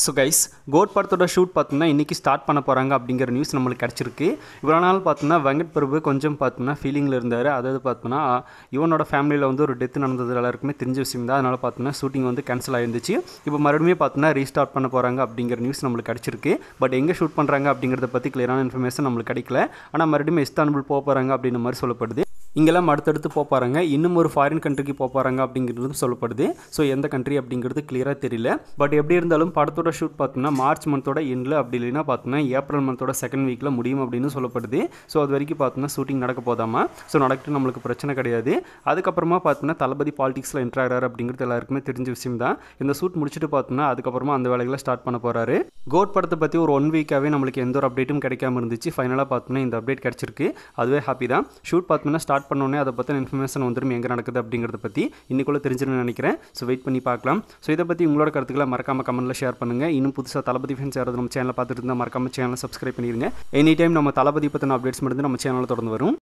So guys code படத்தோட shoot பார்த்தோம்னா இன்றைக்கி ஸ்டார்ட் பண்ண போகிறாங்க அப்படிங்கிற நியூஸ் நம்மளுக்கு கிடச்சிருக்கு. இவ்வளோ நாள் பார்த்தோம்னா வெங்கட் பிரபு கொஞ்சம் பார்த்தோம்னா ஃபீலிங்கில் இருந்தார். அதாவது பார்த்தோம்னா இவனோட ஃபேமிலியில் வந்து ஒரு டெத் நடந்தது எல்லாருக்குமே தெரிஞ்ச விஷயம் தான். அதனால் பார்த்தோம்னா ஷூட்டிங் வந்து கேன்சல் ஆகிருந்துச்சு. இப்போ மறுபடியும் பார்த்தோம்னா ரீஸ்டார்ட் பண்ண போகிறாங்க அப்படிங்கிற நியூஸ் நம்மளுக்கு கிடச்சிருக்கு. பட் எங்கே ஷூட் பண்ணுறாங்க அப்படிங்கிறத பற்றி கிளியரான இன்ஃபர்மேஷன் நம்மளுக்கு கிடைக்கல. ஆனால் மறுபடியும் இஸ்தான்புல் போக போகிறாங்க அப்படின்ற மாதிரி சொல்லப்படுது. இங்கெல்லாம் அடுத்தடுத்து போகிறாங்க, இன்னும் ஒரு ஃபாரின் கண்ட்ரிக்கு போகிறாங்க அப்படிங்கிறது சொல்லப்படுது. ஸோ எந்த கண்ட்ரி அப்படிங்கிறது கிளியராக தெரியல. பட் எப்படி இருந்தாலும் படத்தோட ஷூட் பார்த்தோம்னா மார்ச் மந்தோட எண்டில் அப்படி இல்லைன்னா பார்த்தோம்னா ஏப்ரல் மந்தோட செகண்ட் வீக்கில் முடியும் அப்படின்னு சொல்லப்படுது. ஸோ அது வரைக்கும் பார்த்தோம்னா ஷூட்டிங் நடக்க போதாமா. ஸோ நடக்கிட்டு நம்மளுக்கு பிரச்சனை கிடையாது. அதுக்கப்புறமா பார்த்தோம்னா தளபதி பாலிடிக்ஸில் என்ட்ரு ஆகிறாரு அப்படிங்கிறது எல்லாருக்குமே தெரிஞ்ச விஷயம் தான். இந்த ஷூட் முடிச்சுட்டு பார்த்தோம்னா அதுக்கப்புறமா அந்த வேலைகளை ஸ்டார்ட் பண்ண போகிறாரு. கோட் படத்தை பற்றி ஒரு 1 வீக்காகவே நம்மளுக்கு எந்த ஒரு அப்டேட்டும் கிடைக்காம இருந்துச்சு. ஃபைனலாக பார்த்தோம்னா இந்த அப்டேட் கிடச்சிருக்கு. அதுவே ஹாப்பி தான். ஷூட் பார்த்தோம்னா ஸ்டார்ட் பண்ணோன்னே அதை பற்றின இன்ஃபர்மேஷன் வந்துடும் எங்கே நடக்குது அப்படிங்கிறத பற்றி இன்னைக்குள்ள தெரிஞ்சுன்னு நினைக்கிறேன். ஸோ வெயிட் பண்ணி பார்க்கலாம். ஸோ இதை பற்றி உங்களோட கருத்துக்களை மறக்காமல் கமெண்ட்டில் ஷேர் பண்ணுங்கள். இன்னும் புதுசாக தளபதி ஃபேன்ஸ் யாராவது நம்ம சேனலை பார்த்துட்டு இருந்தால் மறக்காமல் சேனலை சப்ஸ்கிரைப் பண்ணிடுங்க. எனி டைம் நம்ம தளபதி பற்றின அப்டேட்ஸ் மட்டும் நம்ம சேனலில் தொடர்ந்து வரும்.